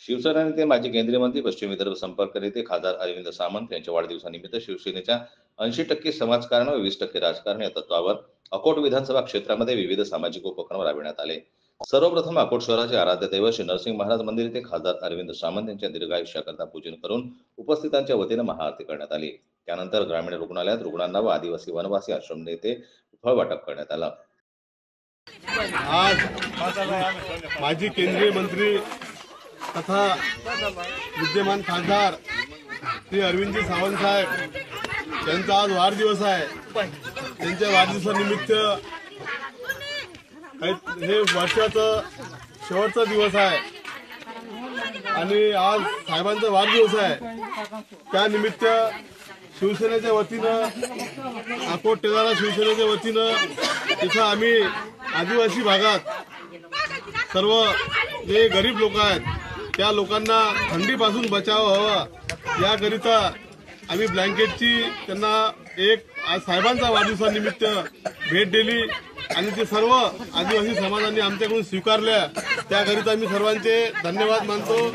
शिवसेना नेते माजी केंद्रीय मंत्री पश्चिम विदर्भ संपर्क नेते खासदार अरविंद सामंत यांच्या वाढदिवसानिमित्त शिवसेनेच्या 80% समाजकारण व 20% राजकारण या तत्वावर अकोट विधानसभा क्षेत्रामध्ये विविध सामाजिक उपक्रम राबविण्यात आले। सर्वप्रथम अकोट शहराचे आराध्य दैवत श्री नरसिंह महाराज मंदिर येथे खासदार अरविंद सामंत यांच्या दीर्घायुष्याकरता पूजन करून उपस्थितांच्या वतीने महाआरती करण्यात आली। त्यानंतर ग्रामीण रुग्णालयात रुग्णांना व आदिवासी वनवासी आश्रम येथे फळ वाटप करण्यात आलं। आज माजी केंद्रीय मंत्री तथा विद्यमान खासदार श्री अरविंदजी सावंत साहेब यांचा आज वाढदिवस आहे। त्यांच्या वाढदिवसानिमित्त हे वर्षाचं शेवटचा दिवस आहे आणि आज साहेबांचा वाढदिवस आहे। त्यानिमित्त शिवसेनेच्या वतीनं अकोट तेलारा शिवसेनेच्या वतीनं तिथं आम्ही आदिवासी भागात सर्व जे गरीब लोक आहेत त्या लोकांना थंडीपासून बचाव व्हावा याकरिता आम्ही ब्लँकेटची त्यांना एक आज साहेबांचा वाढदिवसानिमित्त भेट दिली आणि ते सर्व आदिवासी समाजाने आमच्याकडून स्वीकारल्या त्याकरिता आम्ही सर्वांचे धन्यवाद मानतो।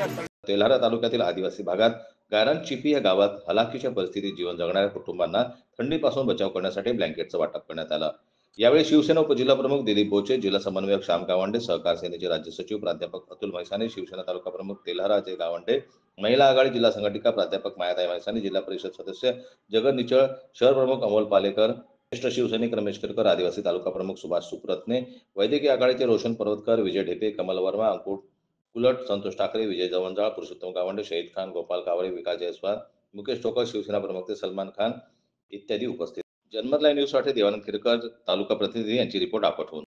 तेल्हारा तालुक्यातील आदिवासी भागात गायरान चिपी या गावात हलाखीच्या परिस्थितीत जीवन जगणाऱ्या कुटुंबांना थंडीपासून बचाव करण्यासाठी ब्लँकेटचं वाटप करण्यात आलं। यावेळी शिवसेना उपजिल्हा प्रमुख दिलीप बोचे, जिल्हा समन्वयक श्याम गावंडे, सहकार सेनेचे राज्य सचिव प्राध्यापक अतुल म्हैसाने, शिवसेना तालुका प्रमुख तेल्हारा अजय गावंडे, महिला आघाडी जिल्हा संघटिका प्राध्यापक मायाताई म्हैसाने, जिल्हा परिषद सदस्य जगन निचळ, शहर प्रमुख अमोल पालेकर, ज्येष्ठ शिवसैनिक रमेश केरकर, आदिवासी तालुका प्रमुख सुभाष सुप्रत्ने, वैद्यकीय आघाडीचे रोशन पर्वतकर, विजय ढेपे, कमल वर्मा, अंकुर उलट, संतोष ठाकरे, विजय जवंजाळ, पुरुषोत्तम गावंडे, शहीद खान, गोपाल कावळे, विकास जयस्वाल, मुकेश ठोकर, शिवसेना प्रमुख सलमान खान इत्यादी उपस्थित। जनमत लाईव्ह न्यूजसाठी देवानंद खिरकर, तालुका प्रतिनिधी यांची रिपोर्ट अकोटहून।